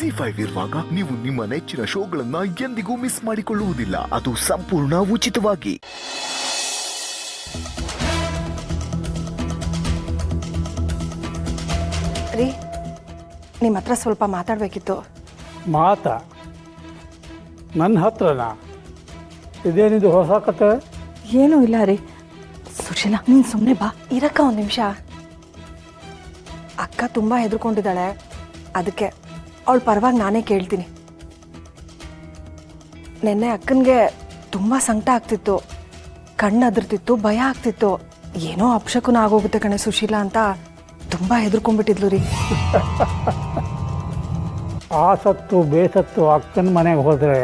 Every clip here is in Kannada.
ಜಿ5 ಇರುವಾಗ ನೀವು ನಿಮ್ಮ ನೆಚ್ಚಿನ ಶೋಗಳನ್ನ ಎಂದಿಗೂ ಮಿಸ್ ಮಾಡಿಕೊಳ್ಳುವುದಿಲ್ಲ. ಅದು ಸಂಪೂರ್ಣ ಉಚಿತವಾಗಿ. ರೀ, ನಿಮ್ಮ ಹತ್ರ ಸ್ವಲ್ಪ ಮಾತಾಡಬೇಕಿತ್ತು. ನನ್ನ ಹತ್ರನಾ? ಇದೇನಿದು ಹೊಸ ಕತೆ? ಏನೂ ಇಲ್ಲ ರೀ. ಸುಶೀಲಾ, ನೀನು ಸುಮ್ಮನೆ ಬಾ. ಇರಕ್ಕ ಒಂದು ನಿಮಿಷ. ಅಕ್ಕ ತುಂಬ ಹೆದರ್ಕೊಂಡಿದ್ದಾಳೆ, ಅದಕ್ಕೆ ಅವಳ ಪರವಾಗಿ ನಾನೇ ಕೇಳ್ತೀನಿ. ನೆನ್ನೆ ಅಕ್ಕನಿಗೆ ತುಂಬ ಸಂಕಟ ಆಗ್ತಿತ್ತು, ಕಣ್ಣು ಅದ್ರತಿತ್ತು, ಭಯ ಆಗ್ತಿತ್ತು. ಏನೋ ಅಪಶಕುನ ಆಗೋಗುತ್ತೆ ಕಣೆ ಸುಶೀಲಾ ಅಂತ ತುಂಬ ಹೆದರ್ಕೊಂಡ್ಬಿಟ್ಟಿದ್ಲು ರೀ. ಆಸತ್ತು ಬೇಸತ್ತು ಅಕ್ಕನ ಮನೆಗೆ ಹೋದರೆ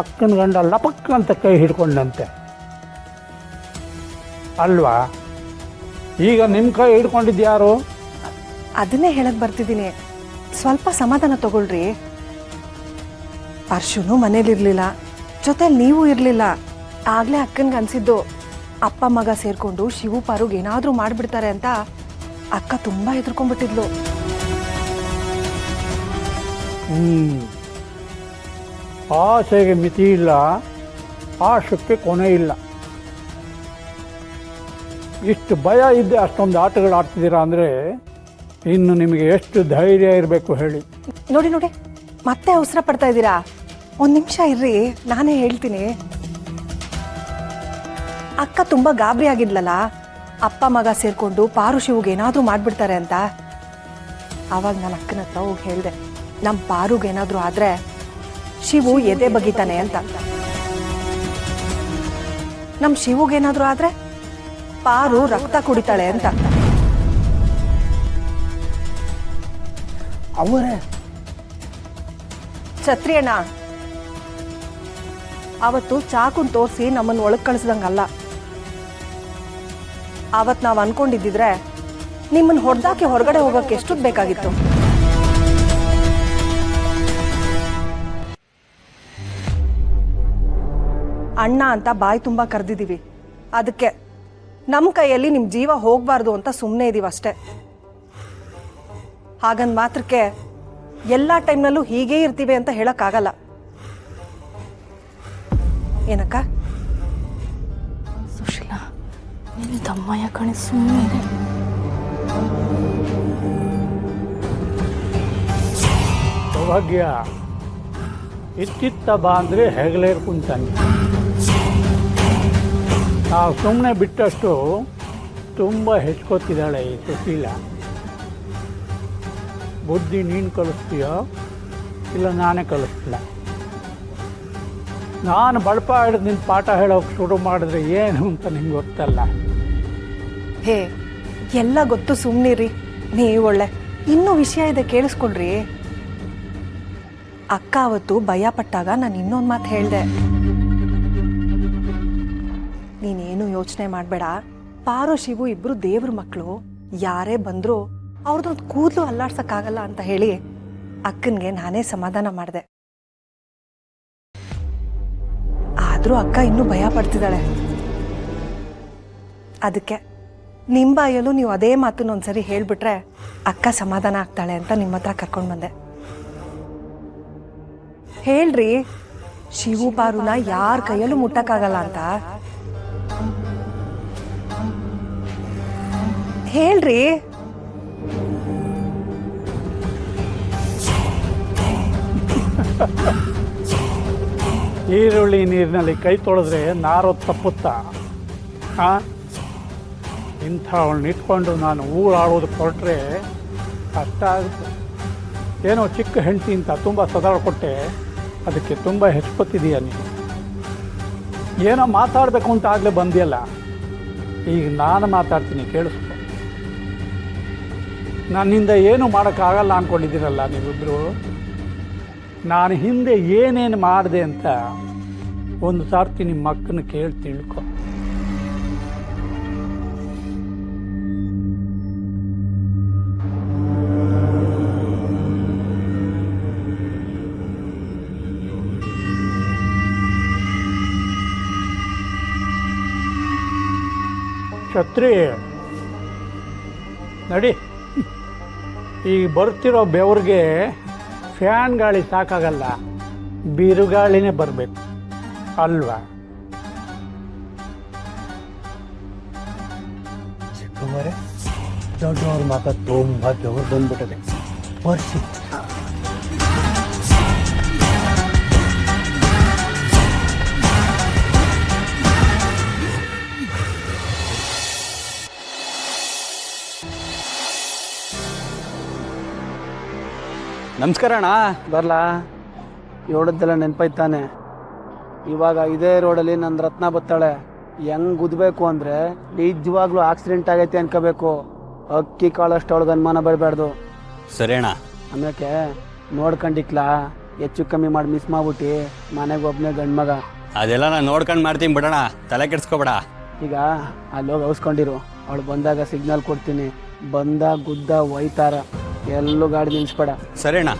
ಅಕ್ಕನ ಗಂಡ ಲಪಕ್ ಅಂತ ಕೈ ಹಿಡ್ಕೊಂಡಂತೆ ಅಲ್ವಾ? ಈಗ ನಿಮ್ಮ ಕೈ ಹಿಡ್ಕೊಂಡಿದ್ಯಾರು? ಅದನ್ನೇ ಹೇಳಕ್ ಬರ್ತಿದ್ದೀನಿ, ಸ್ವಲ್ಪ ಸಮಾಧಾನ ತಗೊಳ್ರಿ. ಪರ್ಶುನು ಮನೇಲಿರ್ಲಿಲ್ಲ, ಜೊತೆಲಿ ನೀವು ಇರಲಿಲ್ಲ. ಆಗ್ಲೇ ಅಕ್ಕನ್ಗೆ ಅನ್ಸಿದ್ದು ಅಪ್ಪ ಮಗ ಸೇರ್ಕೊಂಡು ಶಿವು ಪಾರುಗ್ ಏನಾದರೂ ಮಾಡಿಬಿಡ್ತಾರೆ ಅಂತ. ಅಕ್ಕ ತುಂಬ ಹೆದರ್ಕೊಂಡ್ಬಿಟ್ಟಿದ್ಲು. ಆಸೆಗೆ ಮಿತಿ ಇಲ್ಲ, ಆಶಕ್ಕೆ ಕೊನೆ ಇಲ್ಲ. ಇಷ್ಟು ಭಯ ಇದ್ದೆ ಅಷ್ಟೊಂದು ಆಟಗಳು ಆಡ್ತಿದ್ದೀರಾ ಅಂದರೆ ಇನ್ನು ನಿಮಗೆ ಎಷ್ಟು ಧೈರ್ಯ ಇರಬೇಕು ಹೇಳಿ. ನೋಡಿ ನೋಡಿ, ಮತ್ತೆ ಅವಸರ ಪಡ್ತಾ ಇದ್ದೀರಾ. ಒಂದು ನಿಮಿಷ ಇರ್ರಿ, ನಾನೇ ಹೇಳ್ತೀನಿ. ಅಕ್ಕ ತುಂಬ ಗಾಬರಿ ಆಗಿದ್ಲಲ್ಲ, ಅಪ್ಪ ಮಗ ಸೇರ್ಕೊಂಡು ಪಾರು ಶಿವುಗೆ ಏನಾದರೂ ಮಾಡಿಬಿಡ್ತಾರೆ ಅಂತ. ಆವಾಗ ನಾನು ಅಕ್ಕನ ಹತ್ರ ಹೋಗಿ ಹೇಳಿದೆ, ನಮ್ಮ ಪಾರುಗೆ ಏನಾದರೂ ಆದರೆ ಶಿವು ಎದೆ ಬಗಿತಾನೆ ಅಂತ. ನಮ್ಮ ಶಿವುಗೇನಾದರೂ ಆದರೆ ಪಾರು ರಕ್ತ ಕುಡಿತಾಳೆ ಅಂತ. ಅವರೇ ಛತ್ರಿ ಅಣ್ಣ ಅವತ್ತು ಚಾಕುನ್ ತೋರಿಸಿ ನಮ್ಮನ್ನು ಒಳಗೆ ಕಳಿಸ್ದಂಗಲ್ಲ. ಅವತ್ತು ನಾವು ಅನ್ಕೊಂಡಿದ್ದಿದ್ರೆ ನಿಮ್ಮನ್ನು ಹೊಡೆದಾಕಿ ಹೊರಗಡೆ ಹೋಗೋಕೆ ಎಷ್ಟು ಬೇಕಾಗಿತ್ತು. ಅಣ್ಣ ಅಂತ ಬಾಯಿ ತುಂಬ ಕರೆದಿದ್ದೀವಿ, ಅದಕ್ಕೆ ನಮ್ಮ ಕೈಯಲ್ಲಿ ನಿಮ್ಮ ಜೀವ ಹೋಗಬಾರ್ದು ಅಂತ ಸುಮ್ಮನೆ ಇದ್ದೀವಿ ಅಷ್ಟೇ. ಹಾಗಂದ್ ಮಾತ್ರಕ್ಕೆ ಎಲ್ಲ ಟೈಮ್ನಲ್ಲೂ ಹೀಗೇ ಇರ್ತೀವಿ ಅಂತ ಹೇಳಕ್ಕಾಗಲ್ಲ. ಏನಕ್ಕ? ಸುಶೀಲಾ, ನೀನು ತಮ್ಮಯ್ಯ ಕಣೆ, ಸುಮ್ಮನೆ ಸೌಭಾಗ್ಯ. ಇತ್ತಿತ್ತ ಬಾ ಅಂದರೆ ಹೆಗಲೇರ್ ಕುಂತಾನೆ. ನಾವು ಸುಮ್ಮನೆ ಬಿಟ್ಟಷ್ಟು ತುಂಬ ಹೆಚ್ಕೋತಿದ್ದಾಳೆ ಈ ಸುಶೀಲ. ಬುದ್ಧಿ ನೀನು ಕಲಿಸ್ತೀಯೋ ಇಲ್ಲ ನಾನೇ ಕಲಿಸ್ತಿಲ್ಲ? ನಾನು ಬಳಪ ಹಿಡಿದು ನಿನ್ನ ಪಾಠ ಹೇಳೋಕೆ ಶುರು ಮಾಡಿದ್ರೆ ಏನು ಅಂತ ನಿಂಗೆ ಗೊತ್ತಲ್ಲ. ಹೇ, ಎಲ್ಲ ಗೊತ್ತು, ಸುಮ್ಮನಿರಿ ನೀವು. ಒಳ್ಳೆ ಇನ್ನೂ ವಿಷಯ ಇದೆ, ಕೇಳಿಸ್ಕೊಳ್ರಿ. ಅಕ್ಕ ಅವತ್ತು ಭಯ ಪಟ್ಟಾಗ ನಾನು ಇನ್ನೊಂದು ಮಾತು ಹೇಳಿದೆ. ನೀನೇನು ಯೋಚನೆ ಮಾಡಬೇಡ, ಪಾರು ಶಿವು ಇಬ್ರು ದೇವ್ರ ಮಕ್ಕಳು, ಯಾರೇ ಬಂದರೂ ಅವ್ರದ್ದೊಂದು ಕೂದಲು ಅಲ್ಲಾಡ್ಸಕ್ಕಾಗಲ್ಲ ಅಂತ ಹೇಳಿ ಅಕ್ಕನಿಗೆ ನಾನೇ ಸಮಾಧಾನ ಮಾಡಿದೆ. ಆದರೂ ಅಕ್ಕ ಇನ್ನೂ ಭಯ ಪಡ್ತಿದ್ದಾಳೆ. ಅದಕ್ಕೆ ನಿಮ್ಮ ಬಾಯಲ್ಲೂ ನೀವು ಅದೇ ಮಾತನ್ನ ಒಂದ್ಸರಿ ಹೇಳ್ಬಿಟ್ರೆ ಅಕ್ಕ ಸಮಾಧಾನ ಆಗ್ತಾಳೆ ಅಂತ ನಿಮ್ಮ ಹತ್ರ ಕರ್ಕೊಂಡು ಬಂದೆ. ಹೇಳ್ರಿ, ಶಿವು ಪಾರುನ ಯಾರ ಕೈಯಲ್ಲೂ ಮುಟ್ಟಕ್ಕಾಗಲ್ಲ ಅಂತ ಹೇಳ್ರಿ. ಈರುಳ್ಳಿ ನೀರಿನಲ್ಲಿ ಕೈ ತೊಳೆದ್ರೆ ನಾರು ತಪ್ಪುತ್ತಾ? ಇಂಥವಳನ್ನ ಇಟ್ಕೊಂಡು ನಾನು ಊರಾಡೋದು ಹೊರಟ್ರೆ ಕಷ್ಟ ಆಗುತ್ತೆ. ಏನೋ ಚಿಕ್ಕ ಹೆಂಡತಿ ಅಂತ ತುಂಬ ಸದಾಡ್ಕೊಟ್ಟೆ, ಅದಕ್ಕೆ ತುಂಬ ಹೆಚ್ಕೊತಿದೀಯ ನೀನು. ಏನೋ ಮಾತಾಡಬೇಕು ಅಂತ ಆಗಲೇ ಬಂದಿಯಲ್ಲ, ಈಗ ನಾನು ಮಾತಾಡ್ತೀನಿ, ಕೇಳಿಸ್ಕೊ. ನನ್ನಿಂದ ಏನು ಮಾಡೋಕ್ಕಾಗಲ್ಲ ಅಂದ್ಕೊಂಡಿದ್ದೀರಲ್ಲ ನೀವಿಬ್ಬರು. ನಾನು ಹಿಂದೆ ಏನೇನು ಮಾಡಿದೆ ಅಂತ ಒಂದು ಸಾರ್ತಿ ನಿಮ್ಮ ಅಕ್ಕನ ಕೇಳಿ ತಿಳ್ಕೊ. ಛತ್ರಿ ನಡಿ. ಈಗ ಬರ್ತಿರೋ ಬೆವ್ರಿಗೆ ಫ್ಯಾನ್ ಗಾಳಿ ಸಾಕಾಗಲ್ಲ, ಬಿರುಗಾಳಿನೇ ಬರಬೇಕು ಅಲ್ವಾ? ಚಿಕ್ಕಮ್ಮರೇ, ದೊಡ್ಡವ್ರ ಮಗ ತುಂಬ ಬೆವರು ಬಂದ್ಬಿಟ್ಟದೆ. ಬರ್ಸಿ. ನಮಸ್ಕಾರ ಅಣ್ಣ. ಬರಲಾ, ಹೇಳದ್ದೆಲ್ಲ ನೆನಪೈತಾನೆ. ಇವಾಗ ಇದೇ ರೋಡಲ್ಲಿ ನನ್ನ ರತ್ನ ಬತ್ತಾಳೆ. ಹೆಂಗೆ ಗುದ್ದಬೇಕು ಅಂದರೆ ನಿಜವಾಗ್ಲೂ ಆಕ್ಸಿಡೆಂಟ್ ಆಗೈತೆ ಅನ್ಕೋಬೇಕು. ಅಕ್ಕಿ ಕಾಳಷ್ಟು ಅವಳಿಗೆ ಅನುಮಾನ ಬರಬಾರ್ದು. ಸರಿ ಅಣ್ಣ. ಆಮ್ಯಾಕೆ ನೋಡ್ಕೊಂಡಿಕ್ಲಾ, ಹೆಚ್ಚು ಕಮ್ಮಿ ಮಾಡಿ ಮಿಸ್ ಮಾಡ್ಬಿಟ್ಟು ಮನೆಗೆ ಒಬ್ಬನೇ ಗಂಡು ಮಗ. ಅದೆಲ್ಲ ನಾನು ನೋಡ್ಕೊಂಡು ಮಾಡ್ತೀನಿ ಬಿಡೋಣ, ತಲೆ ಕೆಡ್ಸ್ಕೊಬೇಡ. ಈಗ ಅಲ್ಲೋಗಿ ಅವಸ್ಕೊಂಡಿರು. ಅವಳು ಬಂದಾಗ ಸಿಗ್ನಲ್ ಕೊಡ್ತೀನಿ. ಬಂದ ಗುದ್ದ ಒಯ್ತಾರ, ಎಲ್ಲೂ ಗಾಡಿ ನಿಲ್ಲಿಸ್ಬೇಡ. ಸರಿ ಅಣ್ಣ.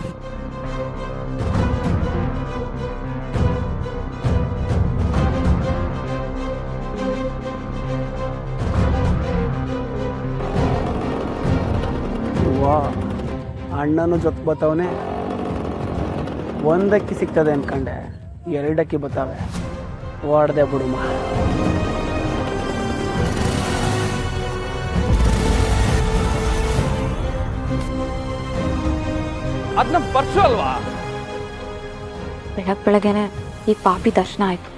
ಅಣ್ಣನೂ ಜೊತೆ ಬತ್ತವನೆ. ಒಂದಕ್ಕಿ ಸಿಗ್ತದೆ ಅನ್ಕಂಡೆ, ಎರಡಕ್ಕಿ ಬತ್ತಾವೆ. ಓಡ್ದೆ ಬಿಡುಮ. ಅದನ್ನ ಪರ್ಸು ಅಲ್ವಾ? ಬೆಳಗ್ಗೆನೆ ಈ ಪಾಪಿ ದರ್ಶನ ಆಯ್ತು.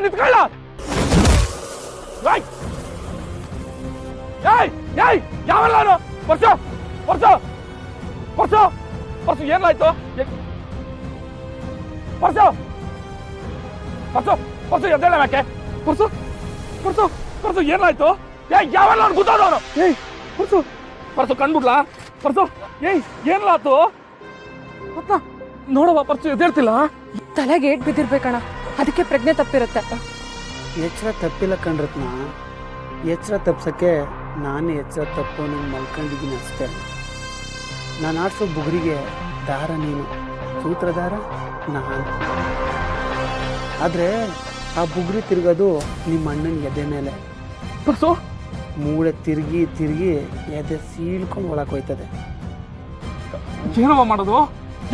ನಿಂತ್ಕೊಳ್ಳ. ಯಾವಲ್ಲ ಪರ್ಸು ಪರ್ಸು ಪರ್ಸು ಪರ್ಸು ಏನಾಯ್ತು? ಪರ್ಸು ಪರ್ಸು ಪರ್ಸು ಎದ್ದೇಳ ಯಾಕೆ? ಪರ್ಸು ಪರ್ಸು ಪರ್ಸು ಏನಾಯ್ತು? ಯಾವಲ್ಲ ಗುದ್ದೋದವನು? ಪರ್ಸು ಪರ್ಸು ಕಂಡ್ಬಿಡ್ಲಾ? ಪರ್ಸು ಏನ್ಲಾತು? ನೋಡವ, ಪರ್ಸು ಎದ್ದೇಳ್ತಿಲ್ಲ. ತಲೆಗೆ ಏಟ್ ಬಿದ್ದಿರ್ಬೇಕಣ್ಣ, ಅದಕ್ಕೆ ಪ್ರಜ್ಞೆ ತಪ್ಪಿರುತ್ತೆ. ಎಚ್ಚರ ತಪ್ಪಿಲ್ಲ ಕಣ್ರತ್ನ. ಎಚ್ಚರ ತಪ್ಸಕ್ಕೆ ನಾನು ಎಚ್ಚರ ತಪ್ಪು ನಾನು ಮಲ್ಕೊಂಡಿದ್ದೀನಿ ಅಷ್ಟೇ. ನಾನು ಆಡ್ಸೋ ಬುಗುರಿಗೆ ದಾರ ನೀನು, ಸೂತ್ರಧಾರ ನಾನು. ಆದರೆ ಆ ಬುಗುರಿ ತಿರುಗೋದು ನಿಮ್ಮ ಅಣ್ಣನ ಎದೆ ಮೇಲೆ. ಪರ್ಸು ಮೂಳೆ ತಿರುಗಿ ತಿರುಗಿ ಎದೆ ಸೀಳ್ಕೊಂಡು ಒಳಕ್ಕೆ ಹೋಯ್ತದೆ. ಏನವ ಮಾಡೋದು?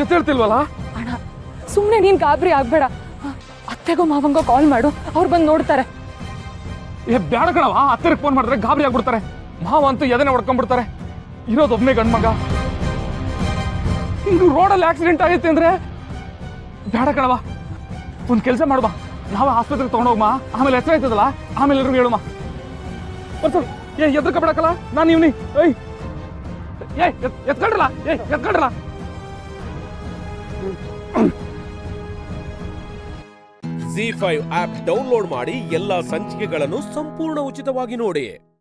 ಎದ್ದೇಳ್ತಿಲ್ವಲ್ಲ? ಅಣ್ಣ ಸುಮ್ಮನೆ ನೀನು ಗಾಬರಿ ಆಗ್ಬೇಡ. ಅತ್ತೆಗೋ ಮಾವಂಗೋ ಕಾಲ್ ಮಾಡು, ಅವ್ರು ಬಂದು ನೋಡ್ತಾರೆ. ಬೇಡ ಕಣವ, ಹತ್ತಿರಕ್ಕೆ ಫೋನ್ ಮಾಡಿದ್ರೆ ಗಾಬರಿ ಆಗ್ಬಿಡ್ತಾರೆ. ಮಾವ ಅಂತೂ ಎದೆನೆ ಹೊಡ್ಕೊಂಡ್ಬಿಡ್ತಾರೆ. ಇರೋದು ಒಬ್ಬನೇ ಗಂಡು ಮಗ. ಇನ್ನು ರೋಡಲ್ಲಿ ಆಕ್ಸಿಡೆಂಟ್ ಆಗೈತೆ ಅಂದ್ರೆ ಬೇಡ ಕಣವ. ಒಂದು ಕೆಲಸ ಮಾಡುವ, ನಾವೇ ಆಸ್ಪತ್ರೆಗೆ ತಗೊಂಡೋಗಮ್ಮ. ಆಮೇಲೆ ಎಚ್ಚರ ಆಯ್ತದಲ್ಲ, ಆಮೇಲೆ ಎಲ್ರಿಗೂ ಹೇಳುಮ್ಮ. ಬರ್ಸು ಎದ್ರಕ ಬಿಡಕಲ್ಲ, ನಾನು ಇವ್ನಿ. ಎತ್ಕೊಂಡ್ರಲ್ಲ, ಎತ್ಕೊಂಡ್ರಲ್ಲ. ZEE5 ಆಪ್ ಡೌನ್ಲೋಡ್ ಮಾಡಿ ಎಲ್ಲಾ ಸಂಚಿಕೆಗಳನ್ನು ಸಂಪೂರ್ಣ ಉಚಿತವಾಗಿ ನೋಡಿ.